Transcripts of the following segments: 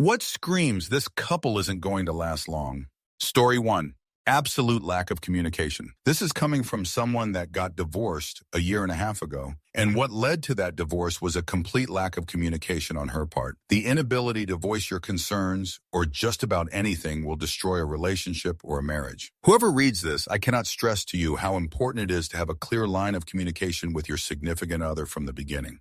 What screams this couple isn't going to last long? Story 1. Absolute lack of communication. This is coming from someone that got divorced a year and a half ago, and what led to that divorce was a complete lack of communication on her part. The inability to voice your concerns or just about anything will destroy a relationship or a marriage. Whoever reads this, I cannot stress to you how important it is to have a clear line of communication with your significant other from the beginning.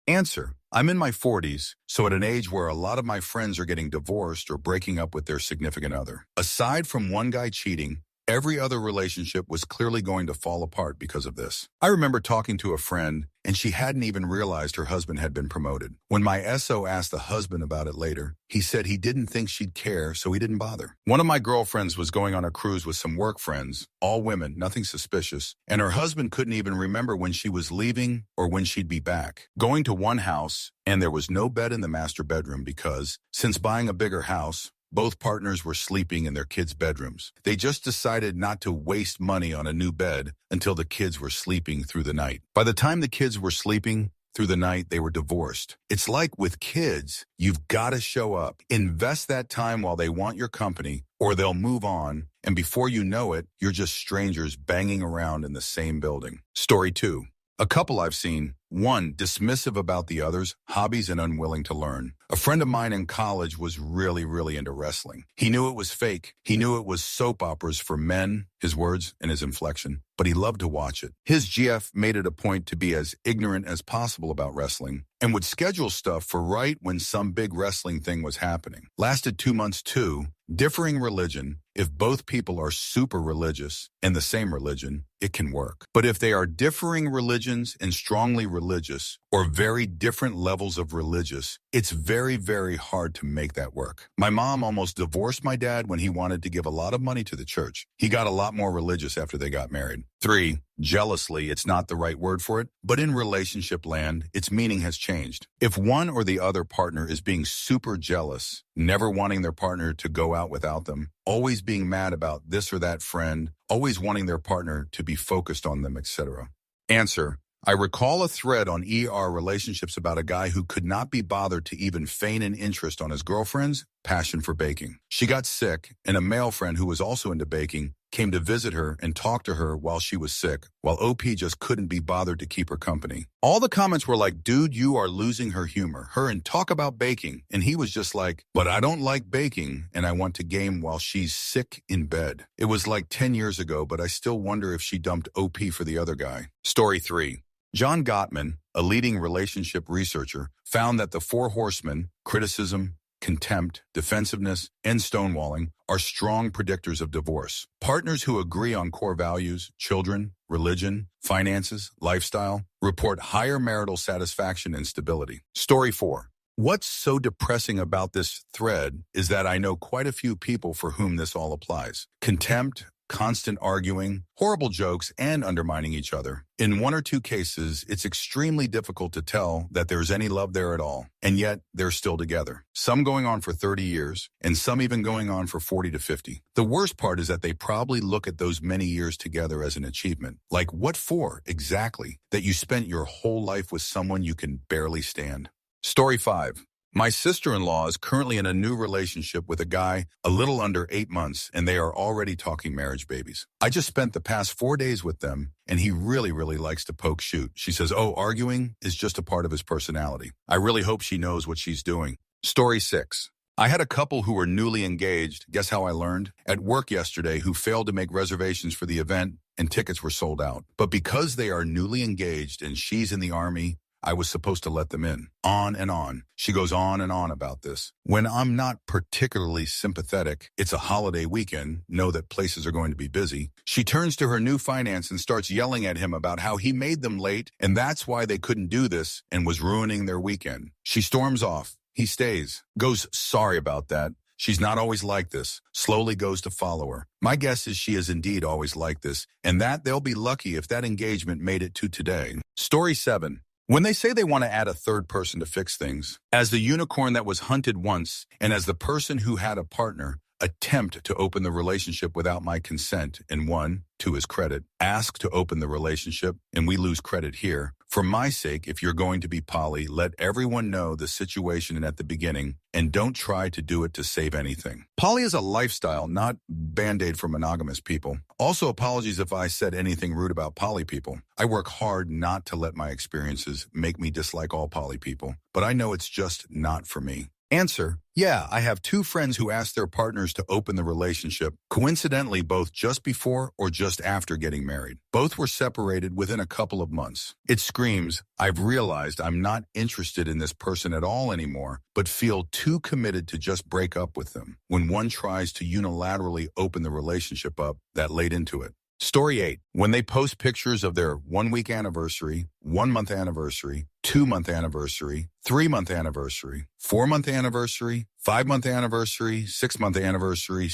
Answer. I'm in my 40s, so at an age where a lot of my friends are getting divorced or breaking up with their significant other. Aside from one guy cheating, every other relationship was clearly going to fall apart because of this. I remember talking to a friend, and she hadn't even realized her husband had been promoted. When my SO asked the husband about it later, he said he didn't think she'd care, so he didn't bother. One of my girlfriends was going on a cruise with some work friends, all women, nothing suspicious, and her husband couldn't even remember when she was leaving or when she'd be back. Going to one house, and there was no bed in the master bedroom because, since buying a bigger house, both partners were sleeping in their kids' bedrooms. They just decided not to waste money on a new bed until the kids were sleeping through the night. By the time the kids were sleeping through the night, they were divorced. It's like with kids, you've got to show up. Invest that time while they want your company, or they'll move on, and before you know it, you're just strangers banging around in the same building. Story 2. A couple I've seen. 1, dismissive about the other's hobbies and unwilling to learn. A friend of mine in college was really into wrestling. He knew it was fake. He knew it was soap operas for men, his words and his inflection, but he loved to watch it. His GF made it a point to be as ignorant as possible about wrestling and would schedule stuff for right when some big wrestling thing was happening. Lasted 2 months too. Differing religion. If both people are super religious and the same religion, it can work. But if they are differing religions and strongly religious or very different levels of religious, it's very hard to make that work. My mom almost divorced my dad when he wanted to give a lot of money to the church. He got a lot more religious after they got married. 3, jealously, it's not the right word for it, but in relationship land, its meaning has changed. If one or the other partner is being super jealous, never wanting their partner to go out without them, always being mad about this or that friend, always wanting their partner to be focused on them, etc. Answer. I recall a thread on ER relationships about a guy who could not be bothered to even feign an interest on his girlfriend's passion for baking. She got sick, and a male friend who was also into baking came to visit her and talk to her while she was sick, while OP just couldn't be bothered to keep her company. All the comments were like, dude, you are losing her humor. Her and talk about baking. And he was just like, but I don't like baking, and I want to game while she's sick in bed. It was like 10 years ago, but I still wonder if she dumped OP for the other guy. Story 3. John Gottman, a leading relationship researcher, found that the 4 horsemen, criticism, contempt, defensiveness, and stonewalling, are strong predictors of divorce. Partners who agree on core values, children, religion, finances, lifestyle, report higher marital satisfaction and stability. Story 4. What's so depressing about this thread is that I know quite a few people for whom this all applies. Contempt, constant arguing, horrible jokes, and undermining each other. In 1 or 2 cases, it's extremely difficult to tell that there's any love there at all, and yet they're still together. Some going on for 30 years, and some even going on for 40 to 50. The worst part is that they probably look at those many years together as an achievement. Like, what for, exactly? That you spent your whole life with someone you can barely stand. Story 5. My sister-in-law is currently in a new relationship with a guy a little under 8 months, and they are already talking marriage babies. I just spent the past 4 days with them, and he really likes to poke shoot. She says, arguing is just a part of his personality. I really hope she knows what she's doing. Story 6. I had a couple who were newly engaged, guess how I learned? At work yesterday, who failed to make reservations for the event, and tickets were sold out. But because they are newly engaged and she's in the Army, I was supposed to let them in. On and on. She goes on and on about this. When I'm not particularly sympathetic, it's a holiday weekend, know that places are going to be busy. She turns to her new finance and starts yelling at him about how he made them late, and that's why they couldn't do this and was ruining their weekend. She storms off. He stays. Goes, sorry about that. She's not always like this. Slowly goes to follow her. My guess is she is indeed always like this, and that they'll be lucky if that engagement made it to today. Story 7. When they say they want to add a third person to fix things, as the unicorn that was hunted once, and as the person who had a partner, attempt to open the relationship without my consent, and one, to his credit, ask to open the relationship, and we lose credit here, For my sake, if you're going to be poly, let everyone know the situation at the beginning and don't try to do it to save anything. Poly is a lifestyle, not band-aid for monogamous people. Also, apologies if I said anything rude about poly people. I work hard not to let my experiences make me dislike all poly people, but I know it's just not for me. Answer: yeah, I have two friends who asked their partners to open the relationship, coincidentally both just before or just after getting married. Both were separated within a couple of months. It screams, I've realized I'm not interested in this person at all anymore, but feel too committed to just break up with them when one tries to unilaterally open the relationship up that late into it. Story 8. When they post pictures of their 1-week anniversary, 1-month anniversary, 2-month anniversary, 3-month anniversary, 4-month anniversary, 5-month anniversary, 6-month anniversary,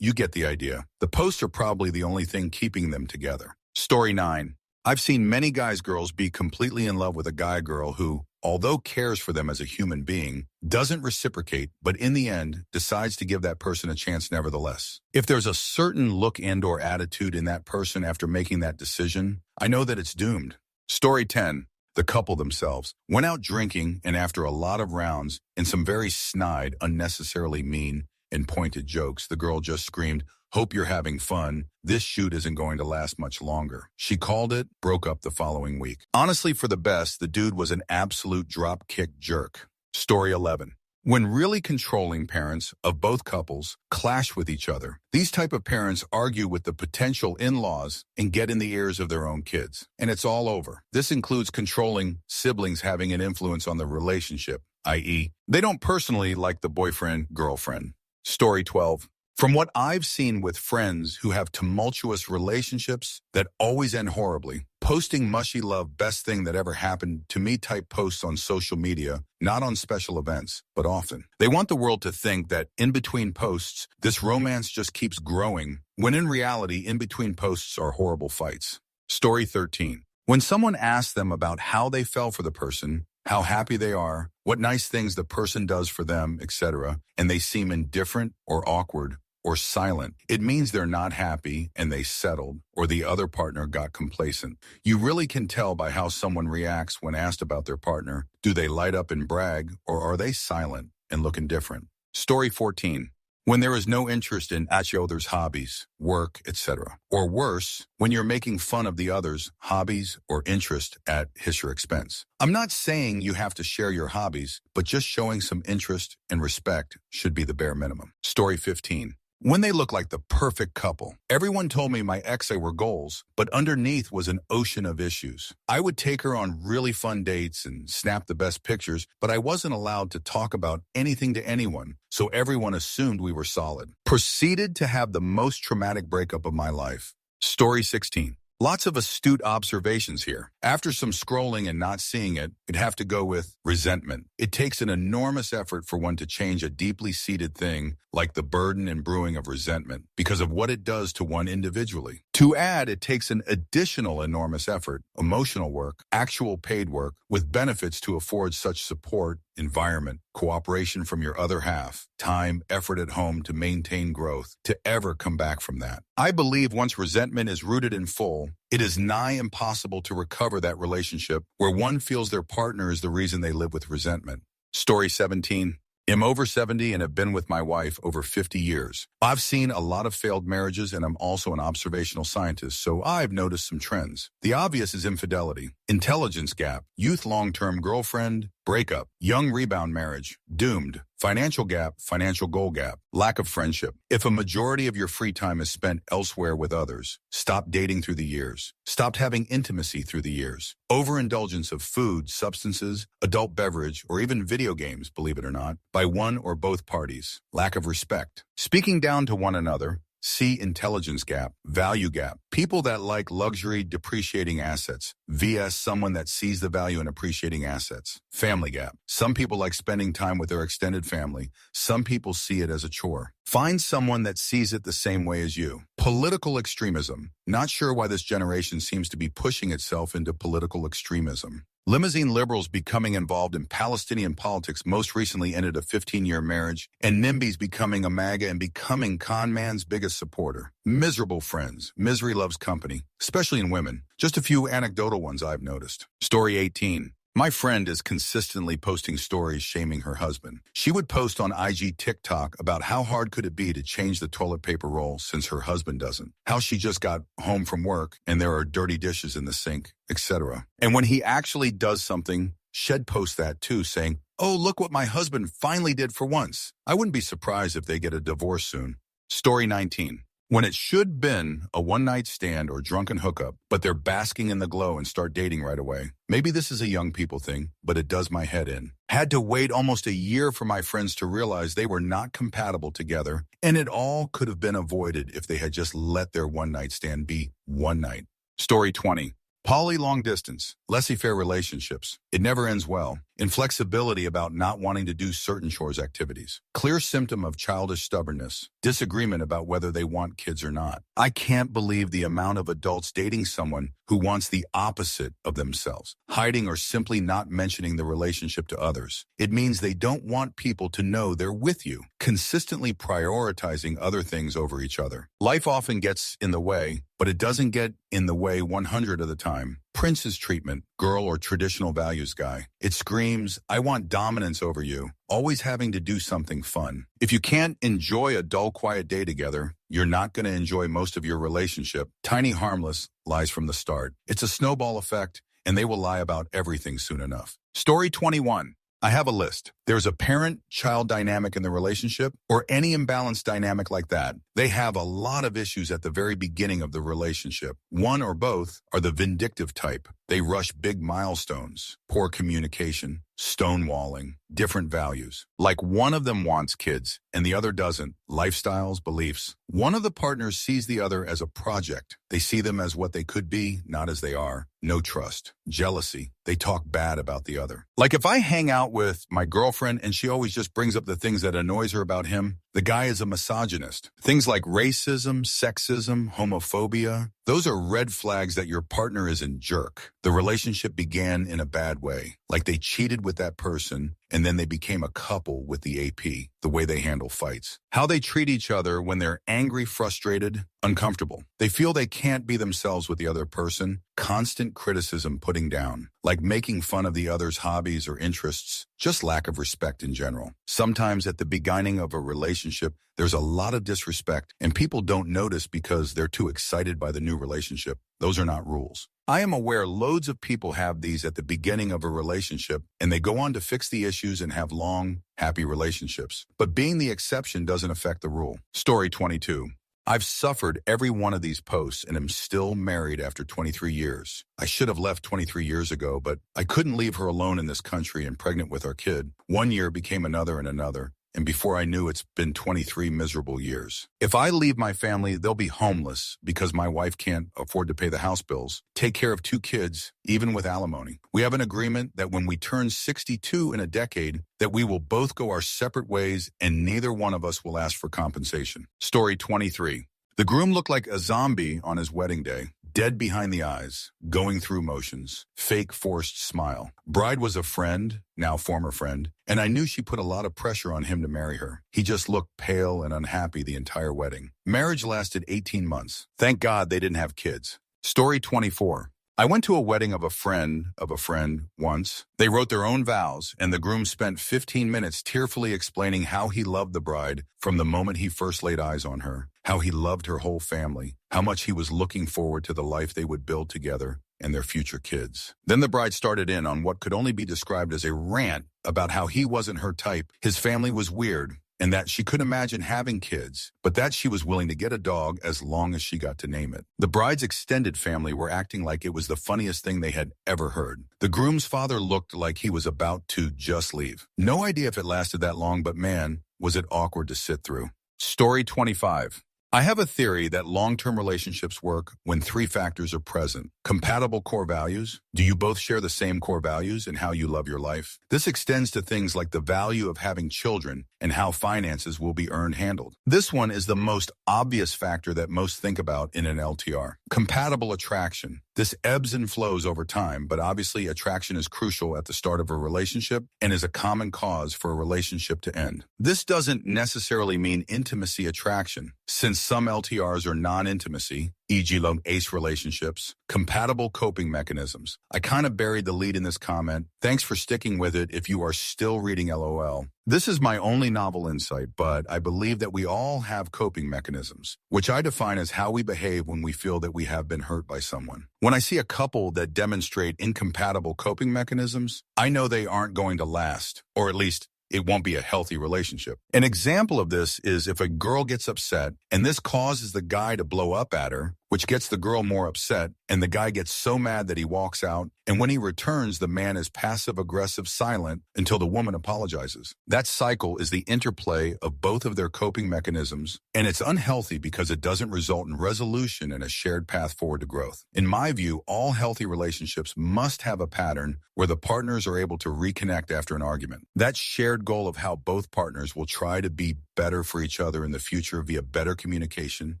you get the idea. The posts are probably the only thing keeping them together. Story 9. I've seen many girls be completely in love with a girl who, although cares for them as a human being, doesn't reciprocate, but in the end, decides to give that person a chance nevertheless. If there's a certain look and/or attitude in that person after making that decision, I know that it's doomed. Story 10. The couple themselves went out drinking, and after a lot of rounds and some very snide, unnecessarily mean and pointed jokes, the girl just screamed, "Hope you're having fun. This shoot isn't going to last much longer." She called it, broke up the following week. Honestly, for the best, the dude was an absolute drop-kick jerk. Story 11. When really controlling parents of both couples clash with each other, these type of parents argue with the potential in-laws and get in the ears of their own kids. And it's all over. This includes controlling siblings having an influence on the relationship, i.e., they don't personally like the boyfriend-girlfriend. Story 12. From what I've seen with friends who have tumultuous relationships that always end horribly, posting mushy love best thing that ever happened to me type posts on social media, not on special events, but often. They want the world to think that in between posts, this romance just keeps growing, when in reality, in between posts are horrible fights. Story 13. When someone asks them about how they fell for the person, how happy they are, what nice things the person does for them, etc., and they seem indifferent or awkward or silent, it means they're not happy and they settled, or the other partner got complacent. You really can tell by how someone reacts when asked about their partner. Do they light up and brag, or are they silent and look indifferent? Story 14. When there is no interest in each other's hobbies, work, etc. Or worse, when you're making fun of the other's hobbies or interest at his or her expense. I'm not saying you have to share your hobbies, but just showing some interest and respect should be the bare minimum. Story 15. When they look like the perfect couple, everyone told me my ex were goals, but underneath was an ocean of issues. I would take her on really fun dates and snap the best pictures, but I wasn't allowed to talk about anything to anyone, so everyone assumed we were solid. Proceeded to have the most traumatic breakup of my life. Story 16. Lots of astute observations here. After some scrolling and not seeing it, you'd have to go with resentment. It takes an enormous effort for one to change a deeply seated thing like the burden and brewing of resentment because of what it does to one individually. To add, it takes an additional enormous effort, emotional work, actual paid work, with benefits to afford such support, environment, cooperation from your other half, time, effort at home to maintain growth, to ever come back from that. I believe once resentment is rooted in full, it is nigh impossible to recover that relationship where one feels their partner is the reason they live with resentment. Story 17. I'm over 70 and have been with my wife over 50 years. I've seen a lot of failed marriages, and I'm also an observational scientist, so I've noticed some trends. The obvious is infidelity, intelligence gap, youth long-term girlfriend, breakup, young rebound marriage, doomed, financial gap, financial goal gap, lack of friendship. If a majority of your free time is spent elsewhere with others, stop dating through the years, stopped having intimacy through the years, overindulgence of food, substances, adult beverage, or even video games, believe it or not, by one or both parties, lack of respect, speaking down to one another. See intelligence gap, value gap. People that like luxury depreciating assets, vs. someone that sees the value in appreciating assets. Family gap. Some people like spending time with their extended family. Some people see it as a chore. Find someone that sees it the same way as you. Political extremism. Not sure why this generation seems to be pushing itself into political extremism. Limousine liberals becoming involved in Palestinian politics most recently ended a 15-year marriage, and NIMBYs becoming a MAGA and becoming con man's biggest supporter. Miserable friends. Misery loves company, especially in women. Just a few anecdotal ones I've noticed. Story 18. My friend is consistently posting stories shaming her husband. She would post on IG TikTok about how hard could it be to change the toilet paper roll since her husband doesn't, how she just got home from work and there are dirty dishes in the sink, etc. And when he actually does something, she'd post that too, saying, "Oh, look what my husband finally did for once." I wouldn't be surprised if they get a divorce soon. Story 19. When it should been a one-night stand or drunken hookup, but they're basking in the glow and start dating right away. Maybe this is a young people thing, but it does my head in. Had to wait almost a year for my friends to realize they were not compatible together, and it all could have been avoided if they had just let their one-night stand be one night. Story 20. Poly long distance, laissez-faire relationships. It never ends well. Inflexibility about not wanting to do certain chores activities. Clear symptom of childish stubbornness. Disagreement about whether they want kids or not. I can't believe the amount of adults dating someone who wants the opposite of themselves. Hiding or simply not mentioning the relationship to others. It means they don't want people to know they're with you. Consistently prioritizing other things over each other. Life often gets in the way, but it doesn't get in the way 100 of the time. Prince's treatment, girl or traditional values guy. It screams, I want dominance over you, always having to do something fun. If you can't enjoy a dull, quiet day together, you're not going to enjoy most of your relationship. Tiny harmless lies from the start. It's a snowball effect, and they will lie about everything soon enough. Story 21. I have a list. There's a parent-child dynamic in the relationship or any imbalanced dynamic like that. They have a lot of issues at the very beginning of the relationship. One or both are the vindictive type. They rush big milestones, poor communication, stonewalling, different values. Like one of them wants kids and the other doesn't. Lifestyles, beliefs. One of the partners sees the other as a project. They see them as what they could be, not as they are. No trust. Jealousy. They talk bad about the other. Like if I hang out with my girlfriend and she always just brings up the things that annoys her about him, the guy is a misogynist. Things like racism, sexism, homophobia, those are red flags that your partner is a jerk. The relationship began in a bad way, like they cheated with that person and then they became a couple with the AP, the way they handle fights. How they treat each other when they're angry, frustrated, uncomfortable. They feel they can't be themselves with the other person. Constant criticism, putting down, like making fun of the other's hobbies or interests, just lack of respect in general. Sometimes at the beginning of a relationship, there's a lot of disrespect and people don't notice because they're too excited by the new relationship. Those are not rules. I am aware loads of people have these at the beginning of a relationship and they go on to fix the issues and have long, happy relationships. But being the exception doesn't affect the rule. Story 22. I've suffered every one of these posts and am still married after 23 years. I should have left 23 years ago, but I couldn't leave her alone in this country and pregnant with our kid. 1 year became another and another. And before I knew, it's been 23 miserable years. If I leave my family, they'll be homeless because my wife can't afford to pay the house bills, take care of 2 kids, even with alimony. We have an agreement that when we turn 62 in a decade, that we will both go our separate ways and neither one of us will ask for compensation. Story 23. The groom looked like a zombie on his wedding day. Dead behind the eyes, going through motions, fake forced smile. Bride was a friend, now former friend, and I knew she put a lot of pressure on him to marry her. He just looked pale and unhappy the entire wedding. Marriage lasted 18 months. Thank God they didn't have kids. Story 24. I went to a wedding of a friend once. They wrote their own vows, and the groom spent 15 minutes tearfully explaining how he loved the bride from the moment he first laid eyes on her, how he loved her whole family, how much he was looking forward to the life they would build together and their future kids. Then the bride started in on what could only be described as a rant about how he wasn't her type, his family was weird, and that she couldn't imagine having kids, but that she was willing to get a dog as long as she got to name it. The bride's extended family were acting like it was the funniest thing they had ever heard. The groom's father looked like he was about to just leave. No idea if it lasted that long, but man, was it awkward to sit through. Story 25. I have a theory that long-term relationships work when three factors are present. Compatible core values. Do you both share the same core values in how you love your life? This extends to things like the value of having children and how finances will be earned handled. This one is the most obvious factor that most think about in an LTR. Compatible attraction. This ebbs and flows over time, but obviously attraction is crucial at the start of a relationship and is a common cause for a relationship to end. This doesn't necessarily mean intimacy attraction, since some LTRs are non-intimacy, e.g. long-ace relationships, compatible coping mechanisms. I kind of buried the lead in this comment. Thanks for sticking with it if you are still reading LOL. This is my only novel insight, but I believe that we all have coping mechanisms, which I define as how we behave when we feel that we have been hurt by someone. When I see a couple that demonstrate incompatible coping mechanisms, I know they aren't going to last, or at least it won't be a healthy relationship. An example of this is if a girl gets upset and this causes the guy to blow up at her, which gets the girl more upset, and the guy gets so mad that he walks out, and when he returns, the man is passive-aggressive silent until the woman apologizes. That cycle is the interplay of both of their coping mechanisms, and it's unhealthy because it doesn't result in resolution and a shared path forward to growth. In my view, all healthy relationships must have a pattern where the partners are able to reconnect after an argument. That shared goal of how both partners will try to be better for each other in the future via better communication,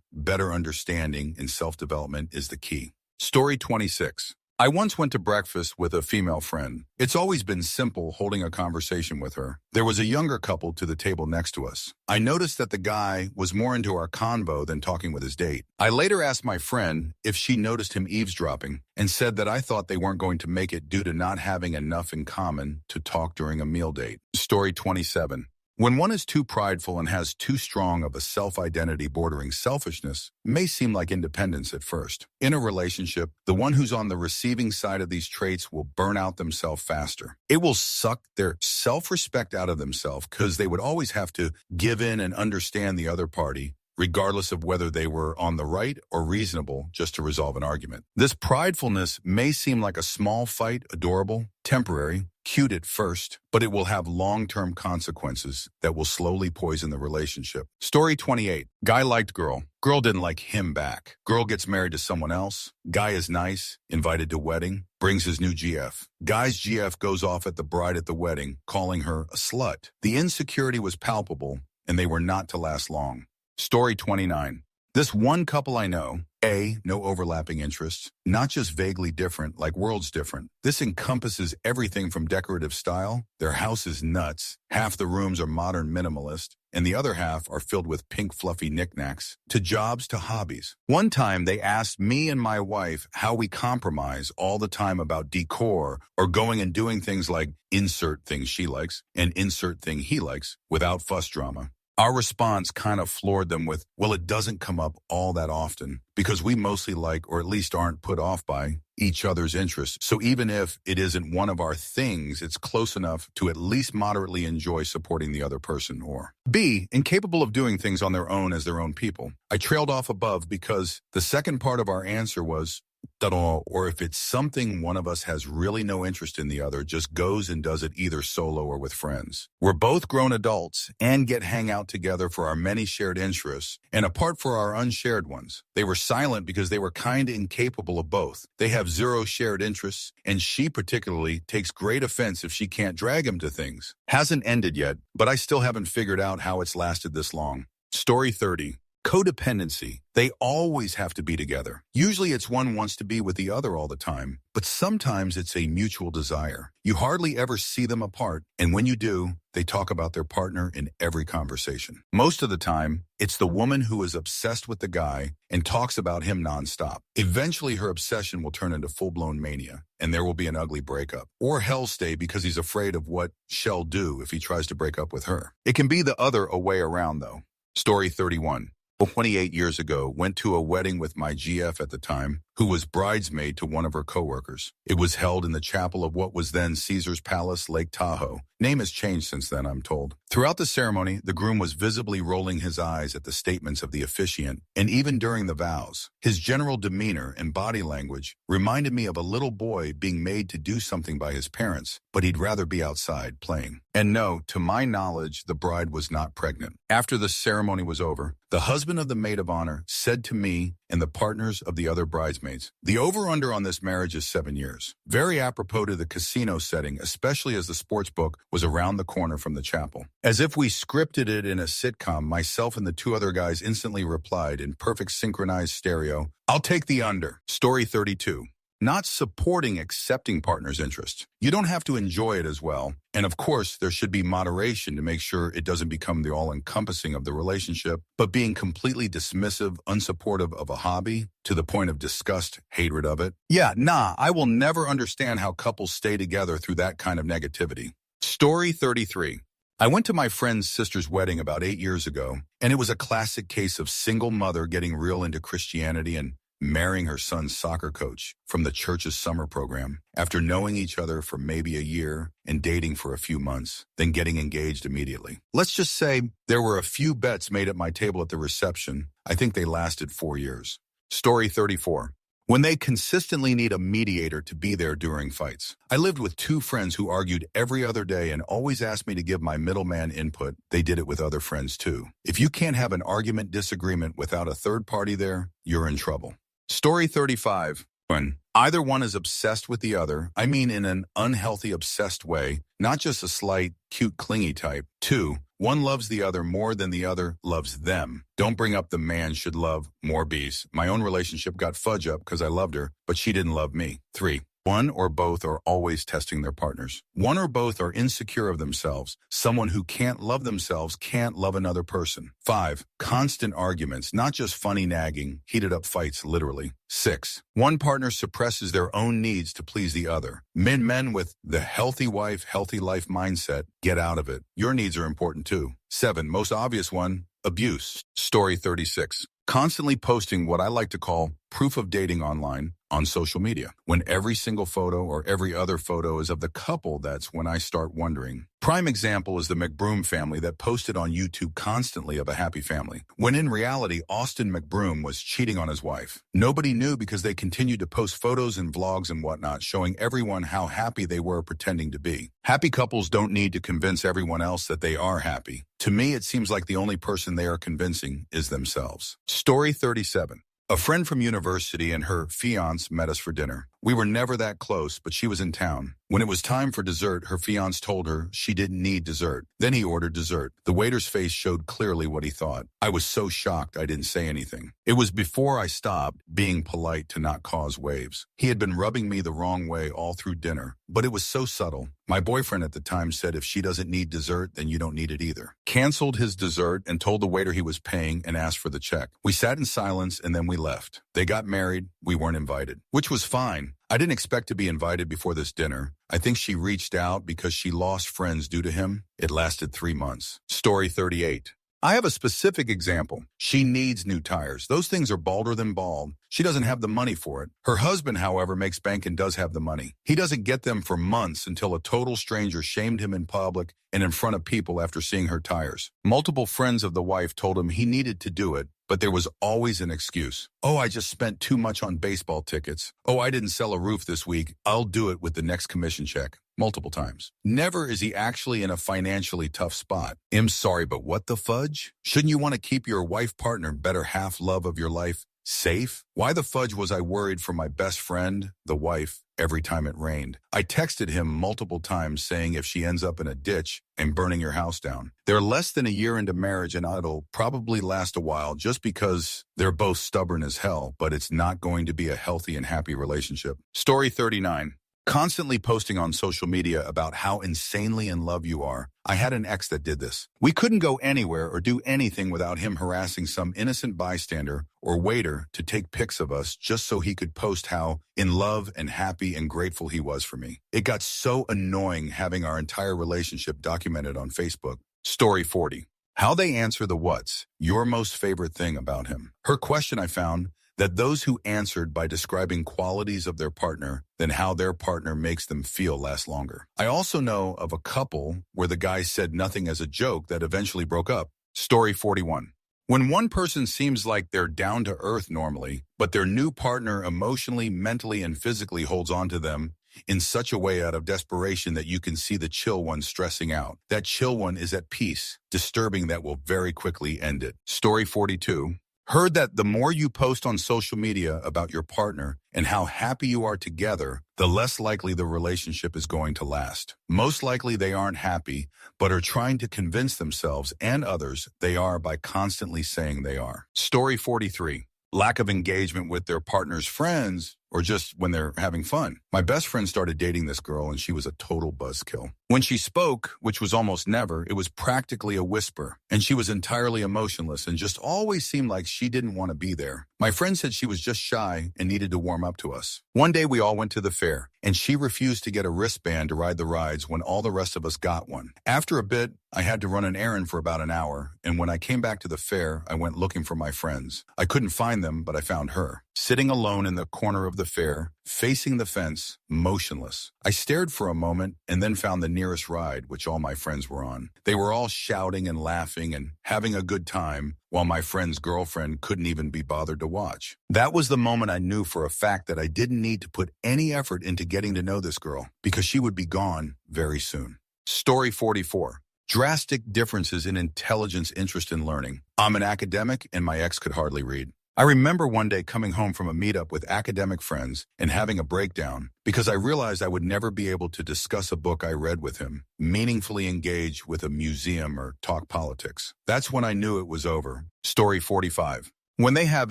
better understanding, and self-development is the key. Story 26. I once went to breakfast with a female friend. It's always been simple holding a conversation with her. There was a younger couple to the table next to us. I noticed that the guy was more into our convo than talking with his date. I later asked my friend if she noticed him eavesdropping and said that I thought they weren't going to make it due to not having enough in common to talk during a meal date. Story 27. When one is too prideful and has too strong of a self-identity bordering selfishness, it may seem like independence at first. In a relationship, the one who's on the receiving side of these traits will burn out themselves faster. It will suck their self-respect out of themselves because they would always have to give in and understand the other party, regardless of whether they were on the right or reasonable just to resolve an argument. This pridefulness may seem like a small fight, adorable, temporary, cute at first, but it will have long-term consequences that will slowly poison the relationship. Story 28. Guy liked girl. Girl didn't like him back. Girl gets married to someone else. Guy is nice, invited to wedding, brings his new GF. Guy's GF goes off at the bride at the wedding, calling her a slut. The insecurity was palpable, and they were not to last long. Story 29. This one couple I know, A, no overlapping interests, not just vaguely different, like worlds different. This encompasses everything from decorative style. Their house is nuts. Half the rooms are modern minimalist, and the other half are filled with pink fluffy knickknacks, to jobs to hobbies. One time they asked me and my wife how we compromise all the time about decor or going and doing things like insert thing she likes and insert thing he likes without fuss drama. Our response kind of floored them with, well, it doesn't come up all that often because we mostly like, or at least aren't put off by, each other's interests. So even if it isn't one of our things, it's close enough to at least moderately enjoy supporting the other person. Or B, incapable of doing things on their own as their own people. I trailed off above because the second part of our answer was, or if it's something one of us has really no interest in, the other just goes and does it either solo or with friends. We're both grown adults and get hang out together for our many shared interests and apart for our unshared ones. They were silent because they were kind of incapable of both. They have zero shared interests, and she particularly takes great offense if she can't drag him to things. Hasn't ended yet, but I still haven't figured out how it's lasted this long. Story 30. Codependency. They always have to be together. Usually it's one wants to be with the other all the time, but sometimes it's a mutual desire. You hardly ever see them apart, and when you do, they talk about their partner in every conversation. Most of the time, it's the woman who is obsessed with the guy and talks about him nonstop. Eventually, her obsession will turn into full-blown mania, and there will be an ugly breakup. Or hell stay because he's afraid of what she'll do if he tries to break up with her. It can be the other way around, though. Story 31. 28 years ago, went to a wedding with my GF at the time. who was bridesmaid to one of her coworkers. It was held in the chapel of what was then Caesar's Palace, Lake Tahoe. Name has changed since then, I'm told. Throughout the ceremony, the groom was visibly rolling his eyes at the statements of the officiant, and even during the vows. His general demeanor and body language reminded me of a little boy being made to do something by his parents, but he'd rather be outside playing. And no, to my knowledge, the bride was not pregnant. After the ceremony was over, the husband of the maid of honor said to me and the partners of the other bridesmaids, "The over-under on this marriage is 7 years." Very apropos to the casino setting, especially as the sports book was around the corner from the chapel. As if we scripted it in a sitcom, myself and the two other guys instantly replied in perfect synchronized stereo, "I'll take the under." Story 32. Not supporting accepting partner's interest. You don't have to enjoy it as well. And of course, there should be moderation to make sure it doesn't become the all-encompassing of the relationship, but being completely dismissive, unsupportive of a hobby to the point of disgust, hatred of it. Yeah, I will never understand how couples stay together through that kind of negativity. Story 33. I went to my friend's sister's wedding about 8 years ago, and it was a classic case of single mother getting real into Christianity and marrying her son's soccer coach from the church's summer program after knowing each other for maybe a year and dating for a few months, then getting engaged immediately. Let's just say there were a few bets made at my table at the reception. I think they lasted 4 years. Story 34. When they consistently need a mediator to be there during fights. I lived with 2 friends who argued every other day and always asked me to give my middleman input. They did it with other friends too. If you can't have an argument disagreement without a third party there, you're in trouble. Story 35. When either one is obsessed with the other, I mean in an unhealthy obsessed way, not just a slight, cute, clingy type. 2. One loves the other more than the other loves them. Don't bring up the man should love more bees. My own relationship got fudge up because I loved her, but she didn't love me. 3. One or both are always testing their partners. One or both are insecure of themselves. Someone who can't love themselves can't love another person. 5. Constant arguments, not just funny nagging, heated up fights, literally. 6. One partner suppresses their own needs to please the other. Men with the healthy wife, healthy life mindset, get out of it. Your needs are important too. 7. Most obvious one, abuse. Story 36. Constantly posting what I like to call proof of dating online on social media. When every single photo or every other photo is of the couple, that's when I start wondering. Prime example is the McBroom family that posted on YouTube constantly of a happy family, when in reality, Austin McBroom was cheating on his wife. Nobody knew because they continued to post photos and vlogs and whatnot, showing everyone how happy they were pretending to be. Happy couples don't need to convince everyone else that they are happy. To me, it seems like the only person they are convincing is themselves. Story 37. A friend from university and her fiancé met us for dinner. We were never that close, but she was in town. When it was time for dessert, her fiancé told her she didn't need dessert. Then he ordered dessert. The waiter's face showed clearly what he thought. I was so shocked I didn't say anything. It was before I stopped being polite to not cause waves. He had been rubbing me the wrong way all through dinner, but it was so subtle. My boyfriend at the time said if she doesn't need dessert, then you don't need it either. Canceled his dessert and told the waiter he was paying and asked for the check. We sat in silence and then we left. They got married. We weren't invited, which was fine. I didn't expect to be invited before this dinner. I think she reached out because she lost friends due to him. It lasted 3 months. Story 38. I have a specific example. She needs new tires. Those things are balder than bald. She doesn't have the money for it. Her husband, however, makes bank and does have the money. He doesn't get them for months until a total stranger shamed him in public and in front of people after seeing her tires. Multiple friends of the wife told him he needed to do it, but there was always an excuse. Oh, I just spent too much on baseball tickets. Oh, I didn't sell a roof this week. I'll do it with the next commission check. Multiple times. Never is he actually in a financially tough spot. I'm sorry, but what the fudge? Shouldn't you want to keep your wife partner, better half love of your life, safe? Why the fudge was I worried for my best friend, the wife, every time it rained? I texted him multiple times saying if she ends up in a ditch, I'm burning your house down. They're less than a year into marriage and it'll probably last a while just because they're both stubborn as hell, but it's not going to be a healthy and happy relationship. Story 39. Constantly posting on social media about how insanely in love you are. I had an ex that did this. We couldn't go anywhere or do anything without him harassing some innocent bystander or waiter to take pics of us just so he could post how in love and happy and grateful he was for me. It got so annoying having our entire relationship documented on Facebook. Story 40. How they answer the what's your most favorite thing about him. Her question I found that those who answered by describing qualities of their partner than how their partner makes them feel last longer. I also know of a couple where the guy said nothing as a joke that eventually broke up. Story 41. When one person seems like they're down to earth normally, but their new partner emotionally, mentally, and physically holds on to them in such a way out of desperation that you can see the chill one stressing out. That chill one is at peace, disturbing that will very quickly end it. Story 42. Heard that the more you post on social media about your partner and how happy you are together, the less likely the relationship is going to last. Most likely they aren't happy, but are trying to convince themselves and others they are by constantly saying they are. Story 43. Lack of engagement with their partner's friends or just when they're having fun. My best friend started dating this girl and she was a total buzzkill. When she spoke, which was almost never, it was practically a whisper. And she was entirely emotionless and just always seemed like she didn't want to be there. My friend said she was just shy and needed to warm up to us. One day we all went to the fair and she refused to get a wristband to ride the rides when all the rest of us got one. After a bit, I had to run an errand for about an hour, and when I came back to the fair, I went looking for my friends. I couldn't find them, but I found her, sitting alone in the corner of the fair, facing the fence, motionless. I stared for a moment and then found the nearest ride, which all my friends were on. They were all shouting and laughing and having a good time, while my friend's girlfriend couldn't even be bothered to watch. That was the moment I knew for a fact that I didn't need to put any effort into getting to know this girl, because she would be gone very soon. Story 44. Drastic differences in intelligence, interest, and learning. I'm an academic and my ex could hardly read. I remember one day coming home from a meetup with academic friends and having a breakdown because I realized I would never be able to discuss a book I read with him, meaningfully engage with a museum, or talk politics. That's when I knew it was over. Story 45. When they have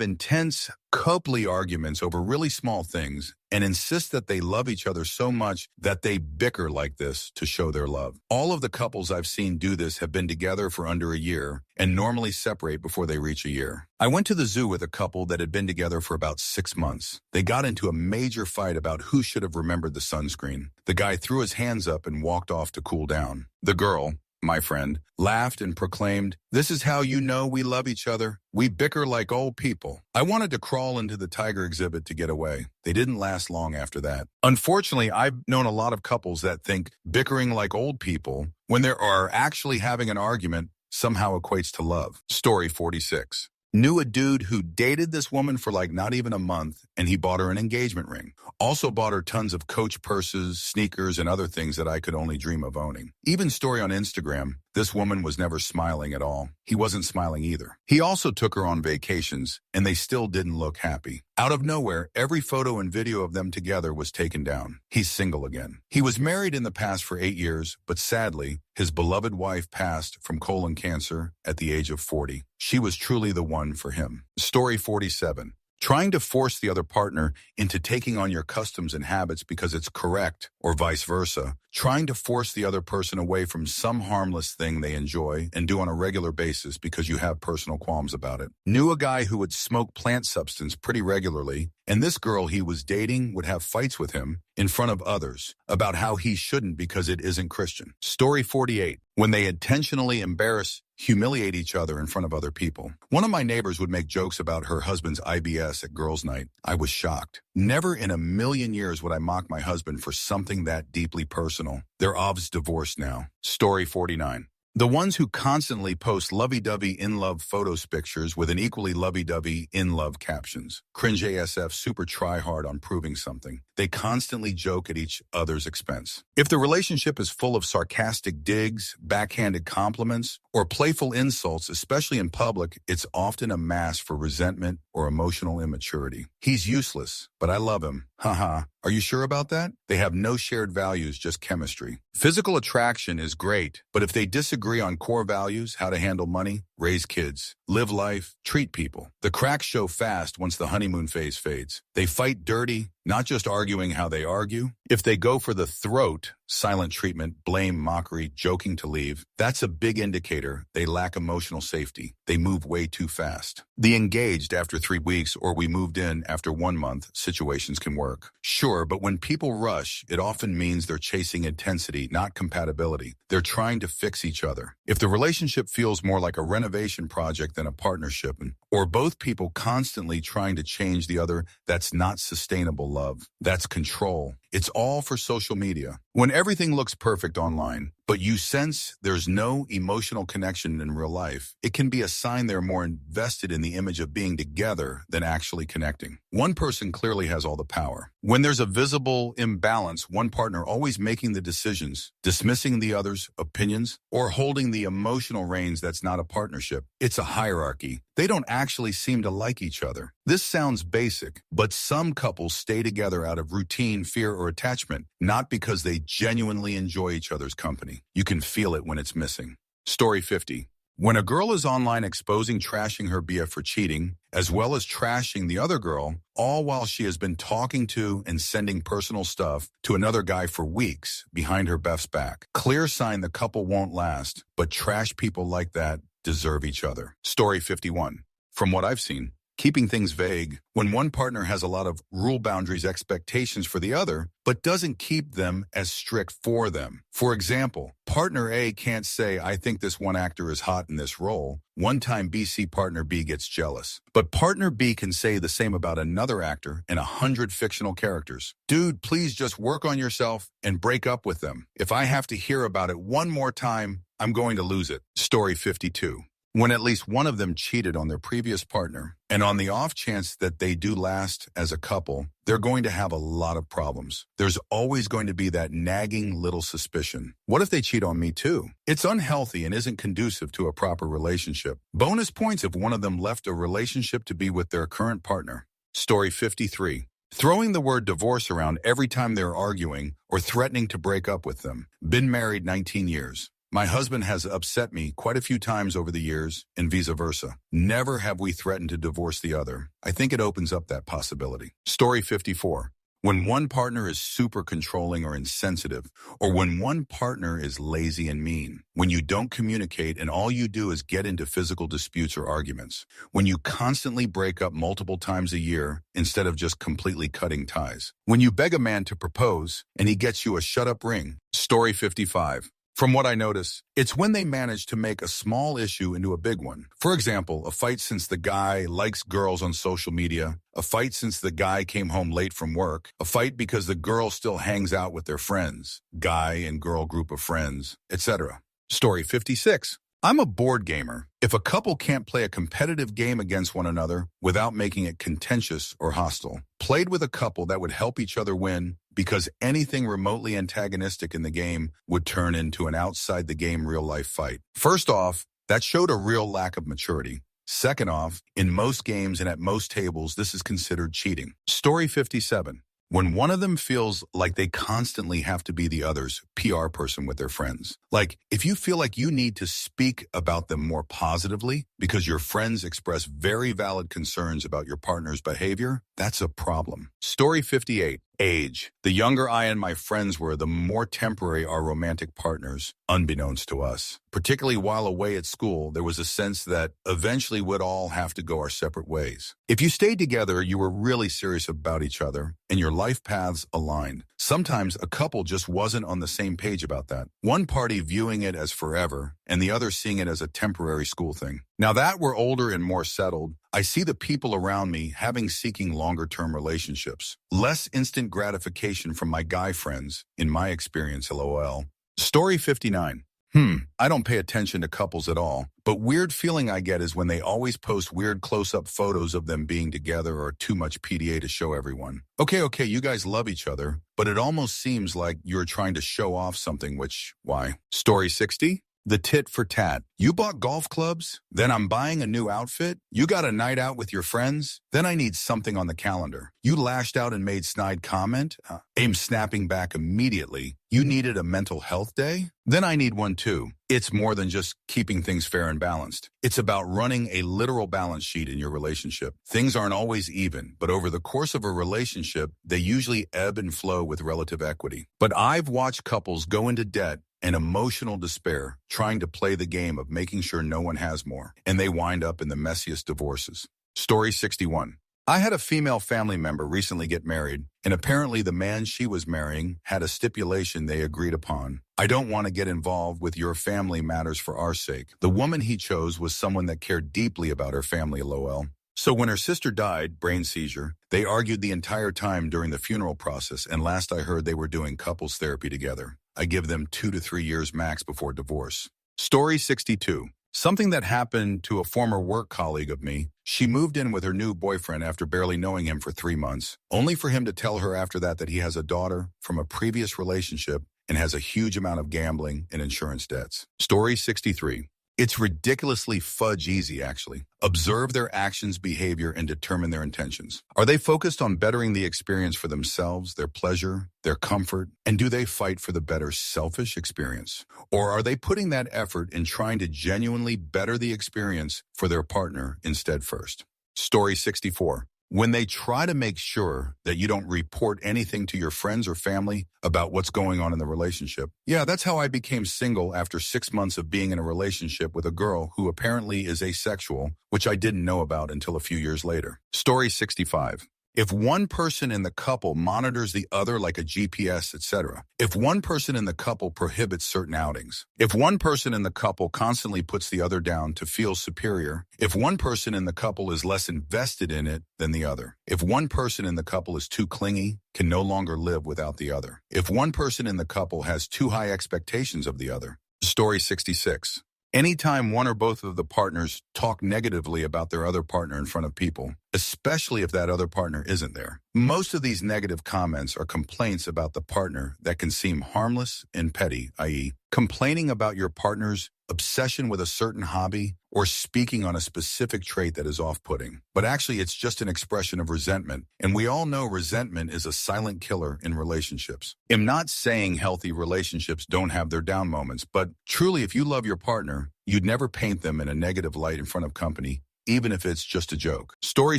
intense, copley arguments over really small things and insist that they love each other so much that they bicker like this to show their love. All of the couples I've seen do this have been together for under a year and normally separate before they reach a year. I went to the zoo with a couple that had been together for about 6 months. They got into a major fight about who should have remembered the sunscreen. The guy threw his hands up and walked off to cool down. The girl, my friend, laughed and proclaimed, "This is how you know we love each other. We bicker like old people." I wanted to crawl into the tiger exhibit to get away. They didn't last long after that. Unfortunately, I've known a lot of couples that think bickering like old people, when they are actually having an argument, somehow equates to love. Story 46. Knew a dude who dated this woman for like not even a month, and he bought her an engagement ring. Also bought her tons of Coach purses, sneakers, and other things that I could only dream of owning. Even story on Instagram, this woman was never smiling at all. He wasn't smiling either. He also took her on vacations, and they still didn't look happy. Out of nowhere, every photo and video of them together was taken down. He's single again. He was married in the past for 8 years, but sadly, his beloved wife passed from colon cancer at the age of 40. She was truly the one for him. Story 47. Trying to force the other partner into taking on your customs and habits because it's correct, or vice versa. Trying to force the other person away from some harmless thing they enjoy and do on a regular basis because you have personal qualms about it. Knew a guy who would smoke plant substance pretty regularly, and this girl he was dating would have fights with him in front of others about how he shouldn't because it isn't Christian. Story 48. When they intentionally embarrass, humiliate each other in front of other people. One of my neighbors would make jokes about her husband's IBS at girls' night. I was shocked. Never in a million years would I mock my husband for something that deeply personal. They're obviously divorced now. Story 49. The ones who constantly post lovey-dovey in-love photos pictures with an equally lovey-dovey in-love captions. Cringe ASF super try hard on proving something. They constantly joke at each other's expense. If the relationship is full of sarcastic digs, backhanded compliments, or playful insults, especially in public, it's often a mask for resentment or emotional immaturity. He's useless, but I love him. Haha. Are you sure about that? They have no shared values, just chemistry. Physical attraction is great, but if they disagree on core values, how to handle money, raise kids, live life, treat people, the cracks show fast once the honeymoon phase fades. They fight dirty, not just arguing how they argue. If they go for the throat, silent treatment, blame, mockery, joking to leave, that's a big indicator they lack emotional safety. They move way too fast. The engaged after 3 weeks or we moved in after 1 month situations can work. Sure, but when people rush, it often means they're chasing intensity, not compatibility. They're trying to fix each other. If the relationship feels more like a renovation project than a partnership, or both people constantly trying to change the other, that's not sustainable love. That's control. It's all for social media. When everything looks perfect online, but you sense there's no emotional connection in real life, it can be a sign they're more invested in the image of being together than actually connecting. One person clearly has all the power. When there's a visible imbalance, one partner always making the decisions, dismissing the other's opinions, or holding the emotional reins, that's not a partnership. It's a hierarchy. They don't actually seem to like each other. This sounds basic, but some couples stay together out of routine, fear, or attachment, not because they genuinely enjoy each other's company. You can feel it when it's missing. Story 50. When a girl is online exposing, trashing her BF for cheating, as well as trashing the other girl, all while she has been talking to and sending personal stuff to another guy for weeks behind her BF's back. Clear sign the couple won't last, but trash people like that deserve each other. Story 51. From what I've seen, keeping things vague, when one partner has a lot of rule boundaries, expectations for the other, but doesn't keep them as strict for them. For example, partner A can't say, I think this one actor is hot in this role. One time BC partner B gets jealous. But partner B can say the same about another actor and 100 fictional characters. Dude, please just work on yourself and break up with them. If I have to hear about it one more time, I'm going to lose it. Story 52. When at least one of them cheated on their previous partner, and on the off chance that they do last as a couple, they're going to have a lot of problems. There's always going to be that nagging little suspicion. What if they cheat on me too? It's unhealthy and isn't conducive to a proper relationship. Bonus points if one of them left a relationship to be with their current partner. Story 53. Throwing the word divorce around every time they're arguing or threatening to break up with them. Been married 19 years. My husband has upset me quite a few times over the years, and vice versa. Never have we threatened to divorce the other. I think it opens up that possibility. Story 54. When one partner is super controlling or insensitive, or when one partner is lazy and mean, when you don't communicate and all you do is get into physical disputes or arguments, when you constantly break up multiple times a year instead of just completely cutting ties, when you beg a man to propose and he gets you a shut-up ring. Story 55. From what I notice, it's when they manage to make a small issue into a big one. For example, a fight since the guy likes girls on social media, a fight since the guy came home late from work, a fight because the girl still hangs out with their friends, guy and girl group of friends, etc. Story 56. I'm a board gamer. If a couple can't play a competitive game against one another without making it contentious or hostile, played with a couple that would help each other win, because anything remotely antagonistic in the game would turn into an outside-the-game real-life fight. First off, that showed a real lack of maturity. Second off, in most games and at most tables, this is considered cheating. Story 57. When one of them feels like they constantly have to be the other's PR person with their friends. Like, if you feel like you need to speak about them more positively because your friends express very valid concerns about your partner's behavior, that's a problem. Story 58. Age. The younger I and my friends were, the more temporary our romantic partners, unbeknownst to us. Particularly while away at school, there was a sense that eventually we'd all have to go our separate ways. If you stayed together, you were really serious about each other, and your life paths aligned. Sometimes a couple just wasn't on the same page about that. One party viewing it as forever, and the other seeing it as a temporary school thing. Now that we're older and more settled, I see the people around me seeking longer-term relationships. Less instant gratification from my guy friends, in my experience, LOL. Story 59. I don't pay attention to couples at all, but weird feeling I get is when they always post weird close-up photos of them being together or too much PDA to show everyone. Okay, you guys love each other, but it almost seems like you're trying to show off something, which, why? Story 60. The tit for tat. You bought golf clubs? Then I'm buying a new outfit? You got a night out with your friends? Then I need something on the calendar. You lashed out and made snide comment? Aim snapping back immediately. You needed a mental health day? Then I need one too. It's more than just keeping things fair and balanced. It's about running a literal balance sheet in your relationship. Things aren't always even, but over the course of a relationship, they usually ebb and flow with relative equity. But I've watched couples go into debt and emotional despair trying to play the game of making sure no one has more, and they wind up in the messiest divorces. Story 61. I had a female family member recently get married, and apparently the man she was marrying had a stipulation they agreed upon. I don't want to get involved with your family matters for our sake. The woman he chose was someone that cared deeply about her family, lol. So when her sister died, brain seizure, they argued the entire time during the funeral process, and last I heard they were doing couples therapy together. I give them 2 to 3 years max before divorce. Story 62. Something that happened to a former work colleague of me. She moved in with her new boyfriend after barely knowing him for 3 months, only for him to tell her after that he has a daughter from a previous relationship and has a huge amount of gambling and insurance debts. Story 63. It's ridiculously fudge easy, actually. Observe their actions, behavior, and determine their intentions. Are they focused on bettering the experience for themselves, their pleasure, their comfort? And do they fight for the better selfish experience? Or are they putting that effort in trying to genuinely better the experience for their partner instead first? Story 64. When they try to make sure that you don't report anything to your friends or family about what's going on in the relationship. Yeah, that's how I became single after 6 months of being in a relationship with a girl who apparently is asexual, which I didn't know about until a few years later. Story 65. If one person in the couple monitors the other like a GPS, etc. If one person in the couple prohibits certain outings. If one person in the couple constantly puts the other down to feel superior. If one person in the couple is less invested in it than the other. If one person in the couple is too clingy, can no longer live without the other. If one person in the couple has too high expectations of the other. Story 66. Anytime one or both of the partners talk negatively about their other partner in front of people, especially if that other partner isn't there. Most of these negative comments are complaints about the partner that can seem harmless and petty, i.e., complaining about your partner's obsession with a certain hobby or speaking on a specific trait that is off-putting. But actually, it's just an expression of resentment, and we all know resentment is a silent killer in relationships. I'm not saying healthy relationships don't have their down moments, but truly, if you love your partner, you'd never paint them in a negative light in front of company, even if it's just a joke. Story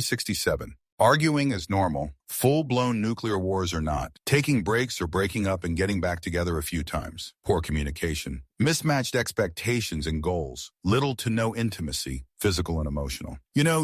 67. Arguing is normal. Full-blown nuclear wars are not. Taking breaks or breaking up and getting back together a few times. Poor communication. Mismatched expectations and goals. Little to no intimacy, physical and emotional.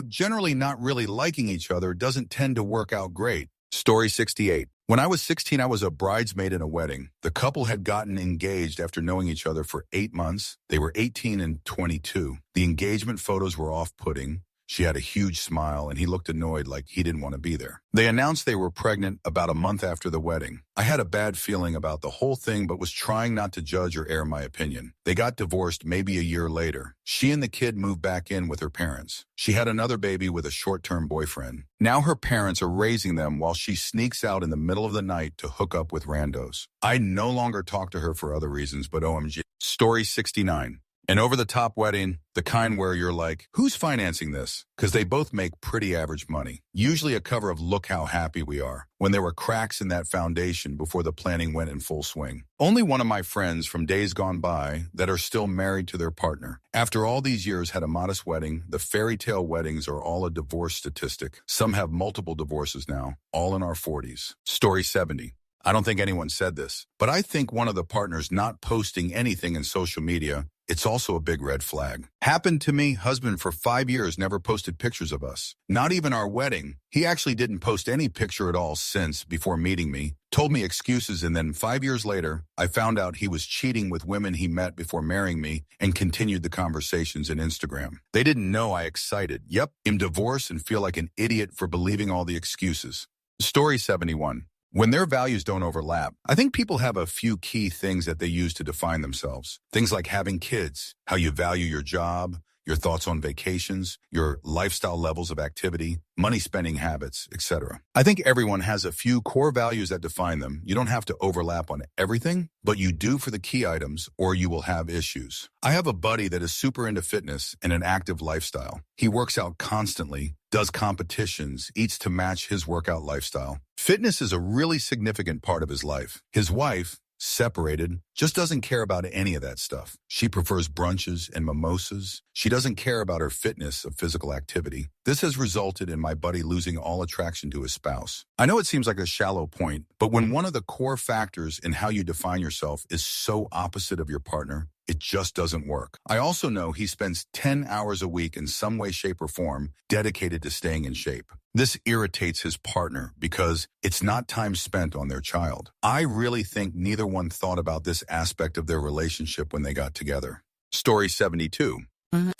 Generally not really liking each other doesn't tend to work out great. Story 68. When I was 16, I was a bridesmaid in a wedding. The couple had gotten engaged after knowing each other for 8 months. They were 18 and 22. The engagement photos were off-putting. She had a huge smile, and he looked annoyed like he didn't want to be there. They announced they were pregnant about a month after the wedding. I had a bad feeling about the whole thing, but was trying not to judge or air my opinion. They got divorced maybe a year later. She and the kid moved back in with her parents. She had another baby with a short-term boyfriend. Now her parents are raising them while she sneaks out in the middle of the night to hook up with randos. I no longer talk to her for other reasons, but OMG. Story 69. An over-the-top wedding, the kind where you're like, who's financing this? Because they both make pretty average money. Usually a cover of Look How Happy We Are, when there were cracks in that foundation before the planning went in full swing. Only one of my friends from days gone by that are still married to their partner. After all these years had a modest wedding. The fairy tale weddings are all a divorce statistic. Some have multiple divorces now, all in our 40s. Story 70. I don't think anyone said this, but I think one of the partners not posting anything in social media, it's also a big red flag. Happened to me, husband for 5 years never posted pictures of us. Not even our wedding. He actually didn't post any picture at all since, before meeting me. Told me excuses, and then 5 years later, I found out he was cheating with women he met before marrying me and continued the conversations in Instagram. They didn't know I excited. Yep, I'm divorced and feel like an idiot for believing all the excuses. Story 71. When their values don't overlap, I think people have a few key things that they use to define themselves. Things like having kids, how you value your job, your thoughts on vacations, your lifestyle levels of activity, money spending habits, etc. I think everyone has a few core values that define them. You don't have to overlap on everything, but you do for the key items or you will have issues. I have a buddy that is super into fitness and an active lifestyle. He works out constantly, does competitions, eats to match his workout lifestyle. Fitness is a really significant part of his life. His wife, separated, just doesn't care about any of that stuff. She prefers brunches and mimosas. She doesn't care about her fitness of physical activity. This has resulted in my buddy losing all attraction to his spouse. I know it seems like a shallow point, but when one of the core factors in how you define yourself is so opposite of your partner, it just doesn't work. I also know he spends 10 hours a week in some way, shape, or form dedicated to staying in shape. This irritates his partner because it's not time spent on their child. I really think neither one thought about this aspect of their relationship when they got together. Story 72.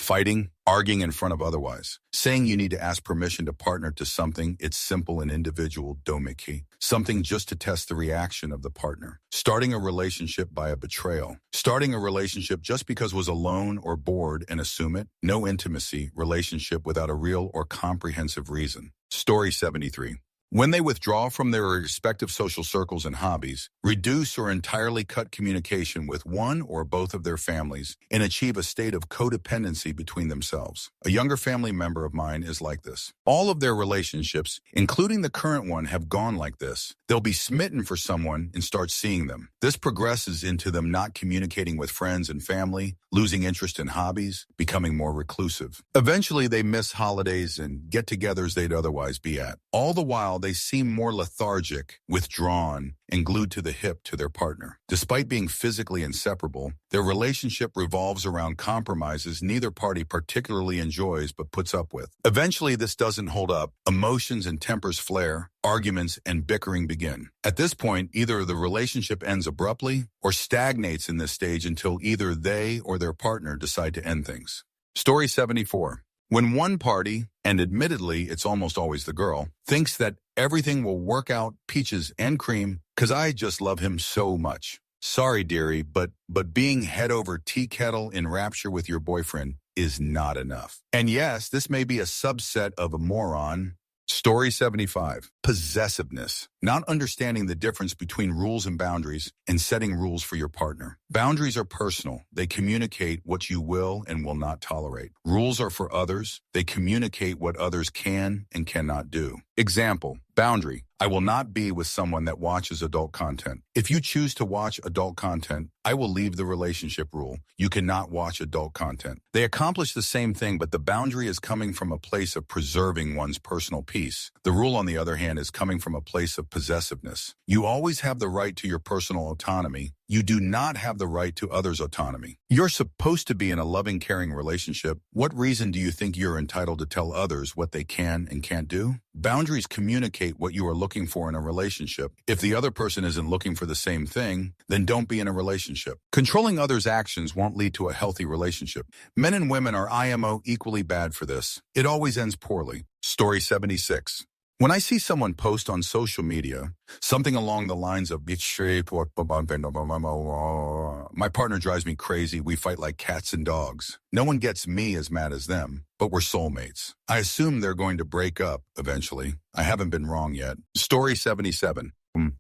Fighting, arguing in front of otherwise. Saying you need to ask permission to partner to something, it's simple and individual, domiki. Something just to test the reaction of the partner. Starting a relationship by a betrayal. Starting a relationship just because was alone or bored and assume it. No intimacy, relationship without a real or comprehensive reason. Story 73. When they withdraw from their respective social circles and hobbies, reduce or entirely cut communication with one or both of their families, and achieve a state of codependency between themselves. A younger family member of mine is like this. All of their relationships, including the current one, have gone like this. They'll be smitten for someone and start seeing them. This progresses into them not communicating with friends and family, losing interest in hobbies, becoming more reclusive. Eventually, they miss holidays and get-togethers they'd otherwise be at. All the while, they seem more lethargic, withdrawn, and glued to the hip to their partner. Despite being physically inseparable, their relationship revolves around compromises neither party particularly enjoys but puts up with. Eventually, this doesn't hold up. Emotions and tempers flare, arguments and bickering begin. At this point, either the relationship ends abruptly or stagnates in this stage until either they or their partner decide to end things. Story 74. When one party, and admittedly it's almost always the girl, thinks that everything will work out peaches and cream because I just love him so much. Sorry, dearie, but being head over tea kettle in rapture with your boyfriend is not enough. And yes, this may be a subset of a moron. Story 75. Possessiveness. Not understanding the difference between rules and boundaries and setting rules for your partner. Boundaries are personal. They communicate what you will and will not tolerate. Rules are for others. They communicate what others can and cannot do. Example, boundary. I will not be with someone that watches adult content. If you choose to watch adult content, I will leave the relationship rule. You cannot watch adult content. They accomplish the same thing, but the boundary is coming from a place of preserving one's personal peace. The rule, on the other hand, is coming from a place of possessiveness. You always have the right to your personal autonomy. You do not have the right to others' autonomy. You're supposed to be in a loving, caring relationship. What reason do you think you're entitled to tell others what they can and can't do? Boundaries communicate what you are looking for in a relationship. If the other person isn't looking for the same thing, then don't be in a relationship. Controlling others' actions won't lead to a healthy relationship. Men and women are IMO equally bad for this. It always ends poorly. Story 76. When I see someone post on social media something along the lines of my partner drives me crazy, we fight like cats and dogs. No one gets me as mad as them, but we're soulmates. I assume they're going to break up eventually. I haven't been wrong yet. Story 77. And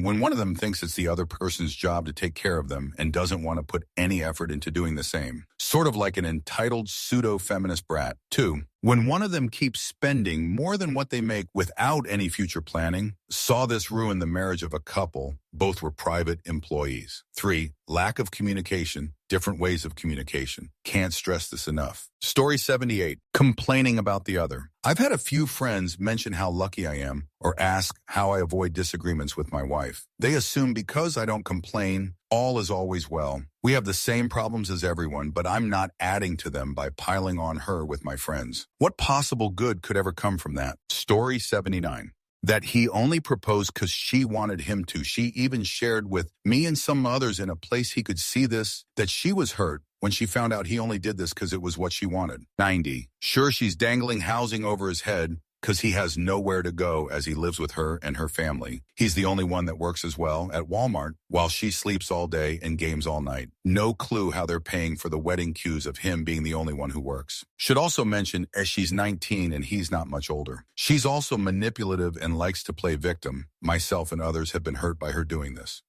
when one of them thinks it's the other person's job to take care of them and doesn't want to put any effort into doing the same. Sort of like an entitled pseudo-feminist brat. 2. When one of them keeps spending more than what they make without any future planning, saw this ruin the marriage of a couple. Both were private employees. 3. Lack of communication, different ways of communication. Can't stress this enough. Story 78. Complaining about the other. I've had a few friends mention how lucky I am or ask how I avoid disagreements with my wife. They assume because I don't complain, all is always well. We have the same problems as everyone, but I'm not adding to them by piling on her with my friends. What possible good could ever come from that? Story 79. That he only proposed because she wanted him to. She even shared with me and some others in a place he could see this, that she was hurt when she found out he only did this because it was what she wanted. 90. Sure, she's dangling housing over his head because he has nowhere to go as he lives with her and her family. He's the only one that works as well at Walmart while she sleeps all day and games all night. No clue how they're paying for the wedding cues of him being the only one who works. Should also mention, as she's 19 and he's not much older. She's also manipulative and likes to play victim. Myself and others have been hurt by her doing this.